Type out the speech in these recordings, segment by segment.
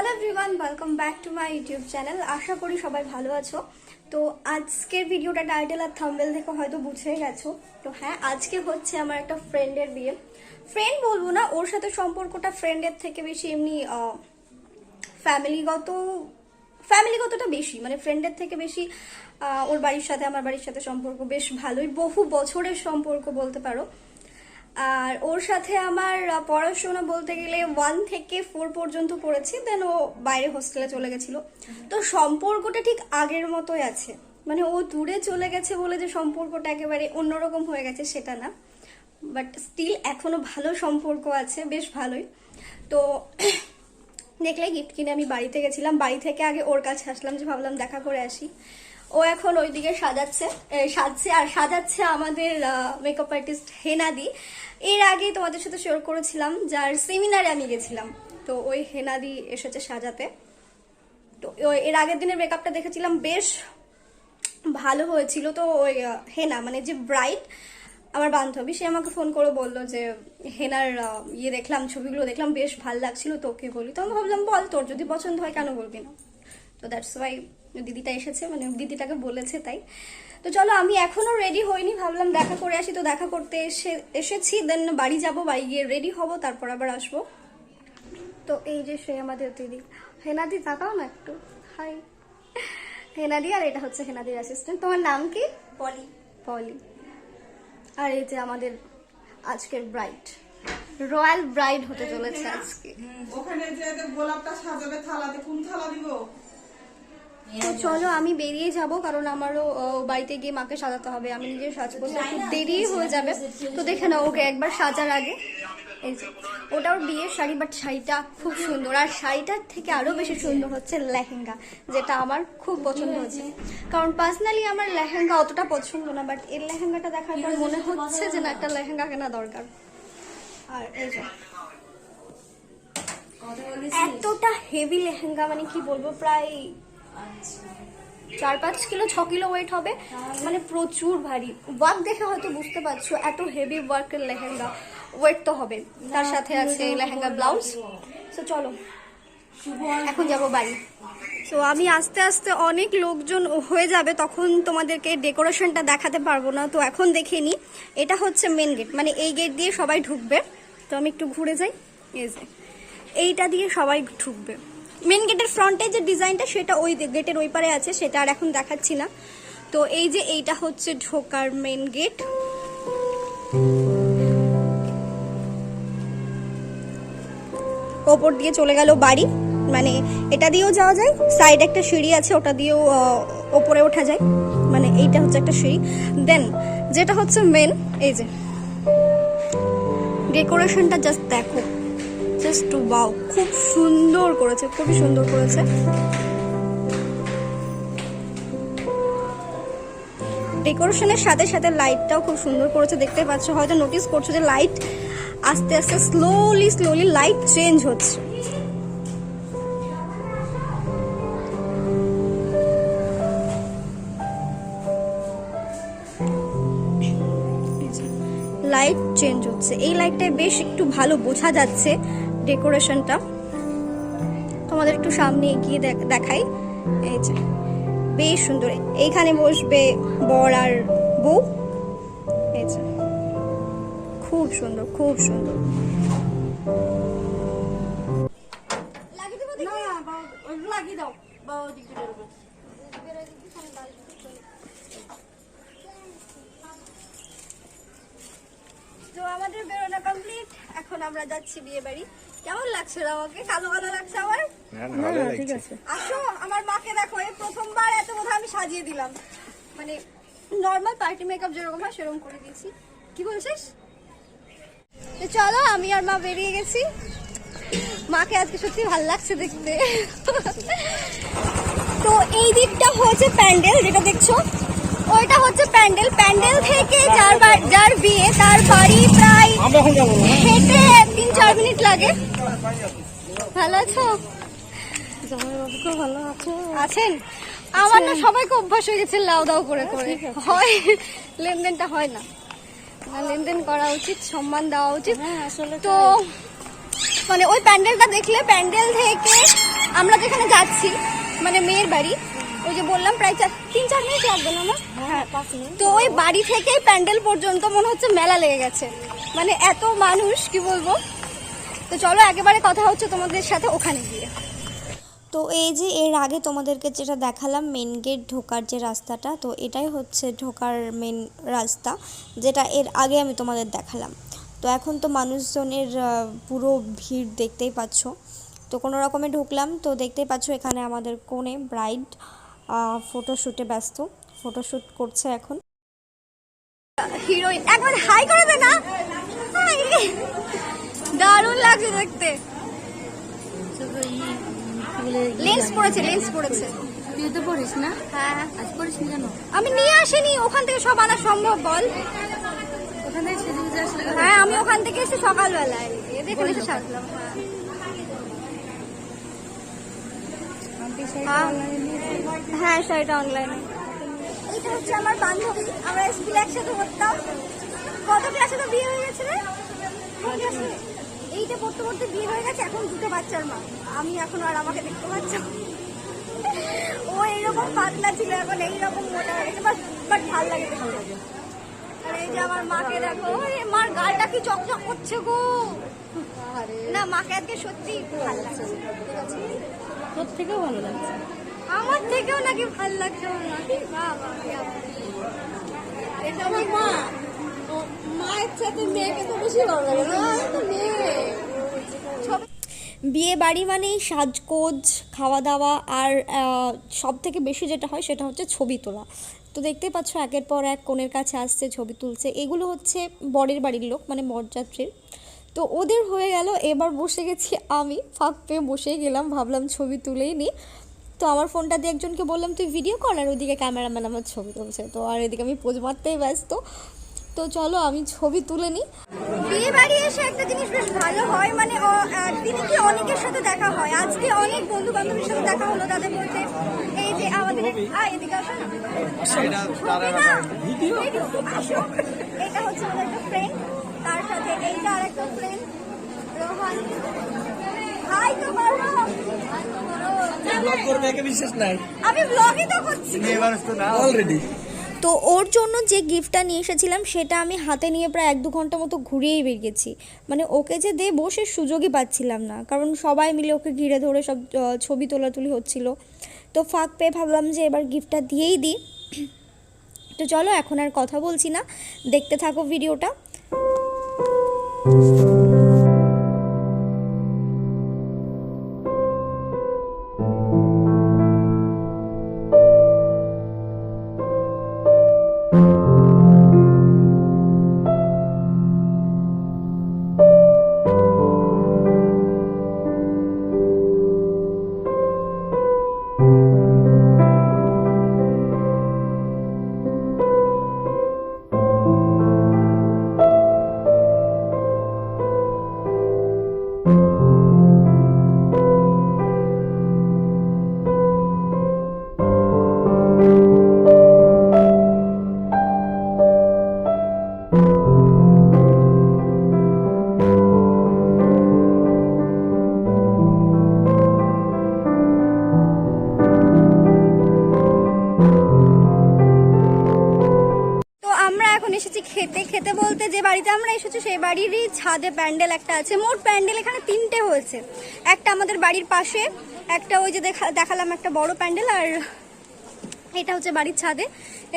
Hello everyone, welcome back to my YouTube channel. আশা করি সবাই ভালো আছো। তো আজকের ভিডিওটা টাইটেল আর থাম্বনেল দেখে হয়তো বুঝে গেছো। তো হ্যাঁ, আজকে হচ্ছে আমার একটা ফ্রেন্ডের বিয়ে। ফ্রেন্ড বলবো না, ওর সাথে সম্পর্কটা ফ্রেন্ডের থেকে বেশি এমনি ফ্যামিলিগতটা বেশি, মানে ফ্রেন্ডের থেকে বেশি। ওর বাড়ির সাথে আমার বাড়ির সাথে সম্পর্ক বেশ ভালোই, বহু বছরের সম্পর্ক বলতে পারো। আর ওর সাথে আমার পড়াশোনা বলতে গেলে 1 থেকে 4 পর্যন্ত পড়েছি, দেন ও বাইরে হোস্টেলে চলে গেছিল। তো সম্পর্কটা ঠিক আগের মতোই আছে, মানে ও দূরে চলে গেছে বলে যে সম্পর্কটা একেবারে অন্যরকম হয়ে গেছে সেটা না, বাট স্টিল এখনো ভালো সম্পর্ক আছে, বেশ ভালোই। তো দেখলে গিফট কিনে আমি বাড়িতে গেছিলাম, বাড়ি থেকে আগে ওর কাছে আসলাম যে ভাবলাম দেখা করে আসি। ও এখন ওইদিকে সাজছে আর সাজাচ্ছে আমাদের মেকআপ আর্টিস্ট হেনাদি। এর আগে তোমাদের সাথে শেয়ার করেছিলাম যার সেমিনারে আমি গেছিলাম, তো ওই হেনাদি এসেছে সাজাতে। তো এর আগের দিনের মেকআপটা দেখেছিলাম, বেশ ভালো হয়েছিল। তো ওই হেনা মানে যে ব্রাইড আমার বান্ধবী, সে আমাকে ফোন করে বললো যে হেনার দেখলাম, ছবিগুলো দেখলাম, বেশ ভালো লাগছিল, তোকে বলি। তো আমি ভাবলাম বল, তোর যদি পছন্দ হয় কেন বলবি না। তো দ্যাটস ওয়াই দিদিটা এসেছে, মানে দিদিটাকে বলেছে তাই। তো চলো, আমি এখনো রেডি হইনি, ভাবলাম দেখা করে আসি। তো দেখা করতে এসেছি, দেন বাড়ি যাব, বাড়ি গিয়ে রেডি হব, তারপর আবার আসবো। তো এই যে সে আমাদের দিদি হেনাদি, তাকাও না একটু, হাই হেনাদি। আর এটা হচ্ছে হেনাদির অ্যাসিস্ট্যান্ট। তোমার নাম কি? পলি। পলি। আর এই যে আমাদের আজকের ব্রাইড, রয়্যাল ব্রাইড হতে চলেছে আজকে। ওখানে যে গোলাপটা সাজাবে, থালাতে কোন থালা দিব? তো চলো আমি বেরিয়ে যাব, কারণ আমারও বাড়িতে গিয়ে মাকে সাজাতে হবে। আমি নিজে সাজবো, তো একটু দেরি হয়ে যাবে। তো দেখে নাও ওকে একবার সাজার আগে। এই যে ওটা ওর বিয়ের শাড়ি, বাট শাড়িটা খুব সুন্দর। আর শাড়িটার থেকে আরো বেশি সুন্দর হচ্ছে লেহেঙ্গা, যেটা আমার খুব পছন্দ হচ্ছে। কারণ পার্সোনালি আমার লেহেঙ্গা অতটা পছন্দ না, বাট এর লেহেঙ্গাটা দেখার পর মনে হচ্ছে যে না, একটা লেহেঙ্গা কেনা দরকার। আর এই যে এতটা হেভি লেহেঙ্গা, মানে কি বলবো, প্রায় 4-5 কিলো 6 কিলো ওয়েট হবে, মানে প্রচুর ভারী। ওয়ার্ক দেখে হয়তো বুঝতে পারছো, এত হেভি ওয়ার্কের লেহেঙ্গা, ওয়েট তো হবে। তার সাথে আছে লেহেঙ্গা ব্লাউজ। তো চলো এখন যাব বাড়ি। তো আমি আস্তে আস্তে অনেক লোকজন হয়ে যাবে, তখন তোমাদেরকে ডেকোরেশনটা দেখাতে পারবো না। তো এখন দেখে নি, এটা হচ্ছে মেন গেট, মানে এই গেট দিয়ে সবাই ঢুকবে। তো আমি একটু ঘুরে যাই, এই যে এইটা দিয়ে সবাই ঢুকবে। মেন গেটের ফ্রন্টে যে ডিজাইনটা, সেটা ওই গেটের ওই পারে আছে, সেটা আর এখন দেখাচ্ছি না। তো এই যে এইটা হচ্ছে ঢোকার মেন গেট। ওপর দিয়ে চলে গেল বাড়ি, মানে এটা দিয়েও যাওয়া যায়, সাইড একটা সিঁড়ি আছে, ওটা দিয়েও ওপরে ওঠা যায়, মানে এইটা হচ্ছে একটা সিঁড়ি। দেন যেটা হচ্ছে মেন, এই যে ডেকোরেশনটা জাস্ট দেখো, জাস্ট ওয়াও, খুব সুন্দর করেছে, খুবই সুন্দর করেছে। ডেকোরেশনের সাথে সাথে লাইটটাও খুব সুন্দর করেছে, দেখতে পাচ্ছ, হয়তো নোটিস করছো যে লাইট আস্তে আস্তে স্লোলি লাইট চেঞ্জ হচ্ছে। লাইট চেঞ্জ হচ্ছে, এই লাইটটায় বেশ একটু ভালো বোঝা যাচ্ছে ডেকোরেশনটা। তোমাদের একটু সামনে এগিয়ে দেখাই, এই যে বেশ সুন্দর। এইখানে বসবে বর আর বউ, এই যে খুব সুন্দর, খুব সুন্দর। লাগিয়ে দাও। তো আমাদের বেরোনো কমপ্লিট, এখন আমরা যাচ্ছি বিয়ে বাড়ি। কেমন লাগছে আমাকে? কালো কালো লাগছে আমার? ঠিক আছে। আসো, আমার মাকে দেখো, এই প্রথমবার এত বোধহয় আমি সাজিয়ে দিলাম, মানে নর্মাল পার্টি মেকআপ যেরকম হয় সেরকম করে দিয়েছি। কি বলছিস? তো চলো, আমি আর মা বেরিয়ে গেছি। মাকে আজকে সত্যি ভালো লাগছে দেখতে। তো এই দিকটা হচ্ছে প্যান্ডেল, যেটা দেখছো ওইটা হচ্ছে প্যান্ডেল। প্যান্ডেল থেকে যার বিয়ে, তার বাড়ি প্রায় হেঁটে 3-4 মিনিট লাগে। ভালো আছো? ভালো আছেন? আমার না সবাইকে অভ্যাস হয়ে গেছে লাউ দাও করে করে, হয় লেনদেনটা হয় না, লেনদেন করা উচিত, সম্মান দেওয়া উচিত। তো মানে ওই প্যান্ডেলটা দেখলে, প্যান্ডেল থেকে আমরা যেখানে যাচ্ছি মানে মেয়ের বাড়ি, ওই যে বললাম প্রায় 3-4 মিনিট লাগবে না আমার। হ্যাঁ, তো ওই বাড়ি থেকেই প্যান্ডেল পর্যন্ত মনে হচ্ছে মেলা লেগে গেছে, মানে এত মানুষ কি বলবো। তো চলো একেবারে কথা হচ্ছে তোমাদের সাথে ওখানে গিয়ে। তো এই যে এর আগে তোমাদেরকে যেটা দেখালাম মেন গেট ঢোকার যে রাস্তাটা, তো এটাই হচ্ছে ঢোকার মেন রাস্তা, যেটা এর আগে আমি তোমাদের দেখালাম। তো এখন তো মানুষজনের পুরো ভিড় দেখতেই পাচ্ছ। তো কোনো রকমে ঢুকলাম, তো দেখতেই পাচ্ছ এখানে আমাদের কনে ব্রাইড ফটোশ্যুটে ব্যস্ত, ফটোশ্যুট করছে এখন। হিরোইন একবার হাই করে দে না, হাই। দারুণ লাগছে দেখতে। লেন্স পড়েছে। তুই তো পড়িস না? হ্যাঁ, আজ পড়িস নি কেন? আমি নিয়ে আসিনি, ওখান থেকে সব আনা সম্ভব বল? ওখান থেকে সেদিন যে আসলে হ্যাঁ, আমি ওখান থেকে এসে সকালবেলায় দেখে এসে সাজলাম। হ্যাঁ, শাড়িটা অনলাইনে। এটা হচ্ছে আমার বান্ধবী, আমরা স্কুলে একসাথে পড়তাম। কত ক্লাসে তো বিয়ে হয়ে গেছে রে? কোন ক্লাসে? এইটা পড়তে বিয়ে হয়ে গেছে, এখন 2 বাচ্চার মা। আমি এখন আর আমাকে দেখতে পাচ্ছ, ও এইরকম পাতলা ছিল, এখন এইরকম মোটা হয়ে গেছে, বাট ভালো লাগে দেখতে। আর এই যে আমার মাকে দেখো, মার গালটা কি চকচক করছে গো। না, মাকে আজকে সত্যি ভালো লাগছে। তোর থেকেও ভালো লাগছে। আমার থেকেও নাকি ভালো লাগছে আমার মাকে। বাবা, এটা আমার মা, মায়ের সাথে মেয়েকে তো বেশি ভালো লাগে না? তো মেয়ে বিয়ে বাড়ি মানেই সাজগোজ, খাওয়া দাওয়া, আর সব থেকে বেশি যেটা হয় সেটা হচ্ছে ছবি তোলা। তো দেখতেই পাচ্ছ একের পর এক কনের কাছে আসছে, ছবি তুলছে। এগুলো হচ্ছে বরের বাড়ির লোক, মানে বরযাত্রীর। তো ওদের হয়ে গেল, এবার বসে গেছি আমি, ফাঁক পেয়ে বসেই গেলাম, ভাবলাম ছবি তুলেই নিই। তো আমার ফোনটা দিয়ে একজনকে বললাম তুই ভিডিও কর, আর ওইদিকে ক্যামেরাম্যান আমার ছবি তুলছে। তো আর এদিকে আমি পোজ মারতেই ব্যস্ত। তো চলো আমি ছবি তুলে নিই। বিয়ে বাড়ি এসে একটা জিনিস বেশ ভালো হয়, মানে দিনে কি অনেকের সাথে দেখা হয়। আজকে অনেক বন্ধু বান্ধবের সাথে দেখা হলো, তাদের মধ্যে এই যে আমাদের এদিকে আসো না, আসো। এটা হচ্ছে আমাদের একটা ফ্রেন্ড, তার সাথে এইটা আর একটা ফ্রেন্ড রোহান। হাই তো করো, ব্লগ করবে একে বিশেষ নাই, আমি ব্লগই তো করছি। মেয়ে মানুষ তো না অলরেডি। তো ওর জন্য যে গিফটটা নিয়ে এসেছিলাম সেটা আমি হাতে নিয়ে প্রায় 1-2 ঘন্টা মতো ঘুরিয়েই বেরিয়েছি। মানে ওকে যে দেবো সে সুযোগই পাচ্ছিলাম না, কারণ সবাই মিলে ওকে ঘিরে ধরে সব ছবি তোলাতুলি হচ্ছিল। তো ফাঁক পেয়ে ভাবলাম যে এবার গিফটটা দিয়েই দিই। তো চলো এখন আর কথা বলছি না, দেখতে থাকো ভিডিওটা। খেতে বলতে যে বাড়িতে আমরা এসেছি সেই বাড়িরই ছাদে প্যান্ডেল একটা আছে। মোট প্যান্ডেল এখানে 3টে হয়েছে, একটা আমাদের বাড়ির পাশে, একটা ওই যে দেখালাম একটা বড় প্যান্ডেল, আর এটা হচ্ছে বাড়ির ছাদে।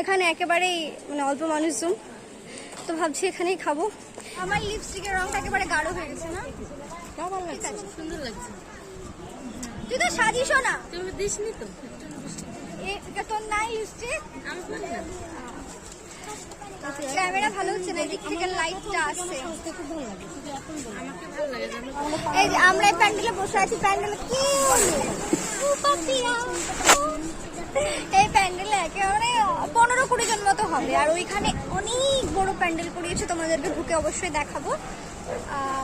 এখানে একেবারেই মানে অল্প মানুষজন, তো ভাবছি এখানেই খাবো। আমার লিপস্টিকের রংটা একেবারে গাঢ় হয়ে গেছে না? ঠিক আছে, সুন্দর লাগছে। তুই তো সাজিসও না, তুমি দিসনি তো? তোর নাই লিপস্টিক? আমি বলি না, ক্যামেরা ভালো হচ্ছে না, এদিক থেকে লাইটটা আসছে। খুব ভালো লাগে, শুধু এখন বলো। আমাকে ভালো লাগে জানো। এই যে আমরা এই প্যান্ডেলে বসে আছি, প্যান্ডেলে কি এই প্যান্ডেলে একেবারে 15-20 জন মতো হবে, আর ওইখানে অনেক বড় প্যান্ডেল করিয়েছে, তোমাদেরকে ঢুকে অবশ্যই দেখাবো।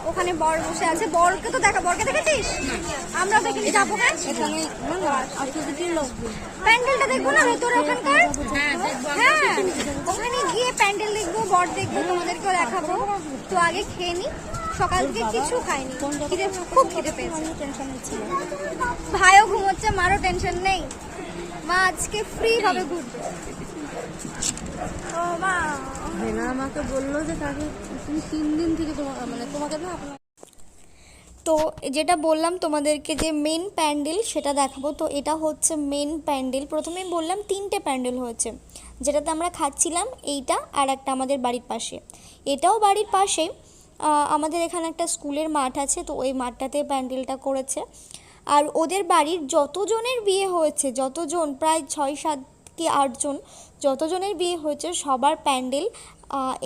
ওখানে বর বসে আছে, বরকে তো বরকে দেখেছিস? আমরা দেখিনি, যাবো। হ্যাঁ, প্যান্ডেলটা দেখবো না ভেতরে ওখানকার? হ্যাঁ, ওখানে গিয়ে প্যান্ডেল দেখবো, বর দেখবো, তোমাদেরকেও দেখাবো। তো আগে খেয়ে নি, সকাল থেকে কিছু খাইনি, খুব খিদে পেয়েছে। ভাইও মারও টেনশন নেই, মা আজকে ফ্রি ভাবে ঘুরবে। ও মা, হেনা আমাকে বললো যে তাকে তুমি 3 দিন থেকে তোমাকে না তো যেটা বললাম তোমাদেরকে যে মেন প্যান্ডেল সেটা দেখাবো। তো এটা হচ্ছে মেন প্যান্ডেল। প্রথমেই বললাম 3টে প্যান্ডেল হয়েছে, যেটাতে আমরা খাচ্ছিলাম এইটা আর একটা আমাদের বাড়ির পাশে। এটাও বাড়ির পাশে, আমাদের এখানে একটা স্কুলের মাঠ আছে, তো ওই মাঠটাতে প্যান্ডেলটা করেছে। আর ওদের বাড়ির যতজনের বিয়ে হয়েছে, যতজন প্রায় 6-7 কি 8 জন যতজনের বিয়ে হয়েছে সবার প্যান্ডেল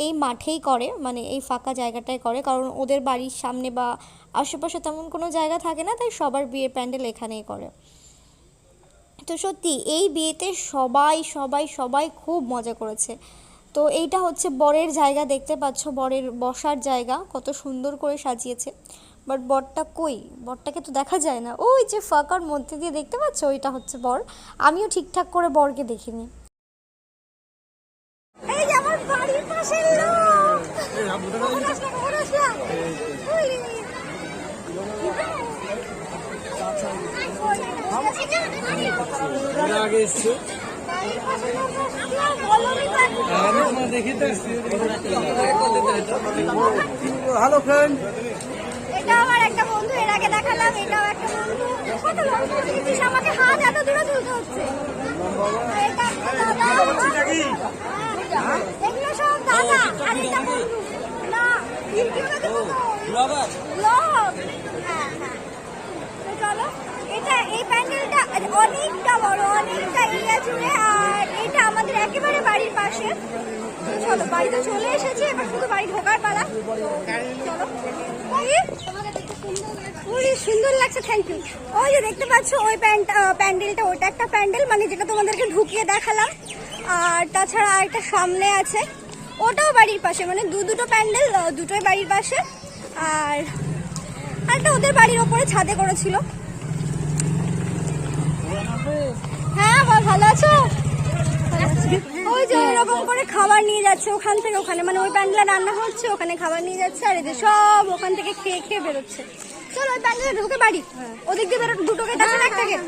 এই মাঠেই করে, মানে এই ফাঁকা জায়গাটায় করে, কারণ ওদের বাড়ির সামনে বা আশেপাশে তেমন কোনো জায়গা থাকে না, তাই সবার বিয়ের প্যান্ডেল এখানেই করে। তো সত্যি এই বিয়েতে সবাই সবাই সবাই খুব মজা করেছে। তো এইটা হচ্ছে বরের জায়গা, দেখতে পাচ্ছ বরের বসার জায়গা কত সুন্দর করে সাজিয়েছে। বাট বরটা কই, বরটাকে তো দেখা যায় না, ওই যে ফাঁকার মধ্যে দিয়ে দেখতে পাচ্ছ ওইটা হচ্ছে বর। আমিও ঠিকঠাক করে বরকে দেখিনি। এই যে আমার বাড়ির পাশের লোক। কখন আসলা? আগে এসছে দেখি তো। হ্যালো ফ্রেন্ড, এটা আমার একটা বন্ধু, এর আগে দেখালাম, এটাও একটা বন্ধু। কত লম্বা দিয়েছিস, আমাকে হাত এত দূরে তুলতে হচ্ছে। এটা দাদা, এগুলো সব দাদা, আর এটা বন্ধু। না, ভিডিওটা দেবো তো। Blogger blog. হ্যাঁ হ্যাঁ, তো চলো। এটা এই প্যান্ডেলটা অনেকটা বড়, অনেকটা এরিয়া জুড়ে, আর এটা আমাদের একেবারে বাড়ির পাশে। তো চলো, বাড়িতে চলে এসেছি, এবার শুধু বাড়ি ঢোকার পালা। চলো। ওই সুন্দর লাগছে, থ্যাংক ইউ। ওই যে দেখতে পাচ্ছ ওই প্যান্ডেলটা, ওটা একটা প্যান্ডেল, মানে যেটা তোমাদেরকে ঢুকিয়ে দেখালাম। আর তাছাড়া আরেকটা সামনে আছে, ওটাও বাড়ির পাশে, মানে দুটো প্যান্ডেল, দুটোই বাড়ির পাশে। আর একটা ওদের বাড়ির ওপরে ছাদে করেছিল। হ্যাঁ বল, ভালো আছো? ওই যে ওইরকম করে খাবার নিয়ে যাচ্ছে ওখান থেকে ওখানে, মানে ওই প্যান্ডেলে রান্না হচ্ছে, ওখানে খাবার নিয়ে যাচ্ছে, আর এদের সব ওখান থেকে খেয়ে খেয়ে বেরোচ্ছে। চলো ওই প্যান্ডেলে ঢুকে বাড়ি, ওদিক দিয়ে দুটো গেট আছে না, একটা গেট।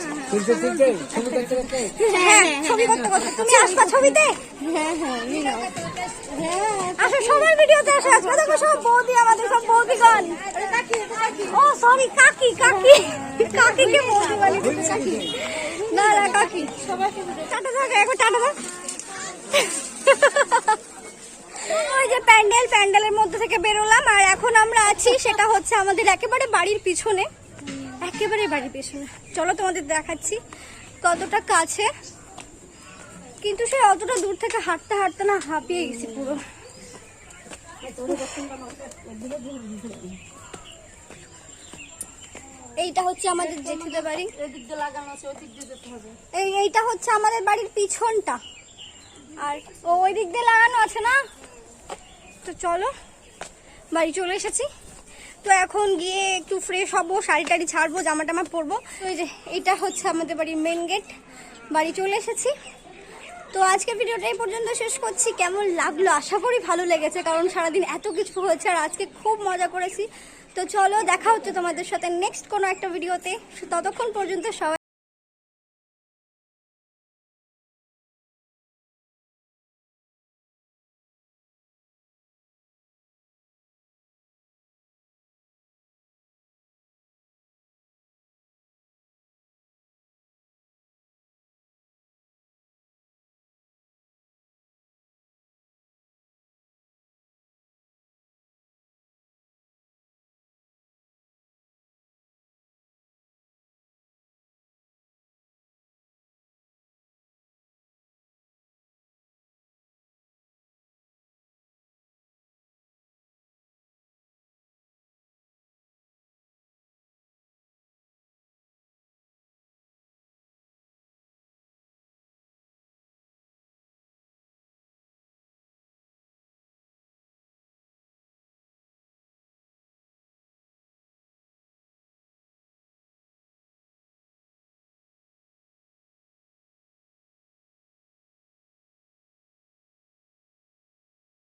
হ্যাঁ, ছবি করতে করতে তুমি আসবা ছবিতে। হ্যাঁ হ্যাঁ আসো, সবার ভিডিওতে আসো। আজকে দেখো সব বৌদি, আমাদের সব বৌদিগণ। ও সরি, কাকি কাকি কাকিকে বৌদি বলে। না না কাকি, টাটা থাক, একবার টাটা থাক। ওই যে প্যান্ডেলের মধ্যে থেকে বেরোলাম, আর এখন আমরা আছি সেটা হচ্ছে আমাদের একেবারে বাড়ির পিছনে, একেবারে বাড়ির পিছনে। চলো তোমাদের দেখাচ্ছি কতটা কাছে, কিন্তু সে অতটা দূর থেকে হাঁটতে হাঁটতে না হাঁপিয়ে গেছি পুরো। এইটা হচ্ছে আমাদের জেঠুদের বাড়ি, এইটা হচ্ছে আমাদের বাড়ির পিছনটা, আর ওই দিক দিয়ে লাগানো আছে না। তো চলো, বাড়ি চলে এসেছি। তো এখন গিয়ে একটু ফ্রেশ হবো, শাড়ি টাড়ি ছাড়বো, জামা টামা পরবো। ওই যে এটা হচ্ছে আমাদের বাড়ির মেন গেট, বাড়ি চলে এসেছি। তো আজকে ভিডিওটা এই পর্যন্ত শেষ করছি। কেমন লাগলো আশা করি ভালো লেগেছে, কারণ সারাদিন এত কিছু হয়েছে আর আজকে খুব মজা করেছি। তো চলো, দেখা হচ্ছে তোমাদের সাথে নেক্সট কোনো একটা ভিডিওতে। ততক্ষণ পর্যন্ত সবাই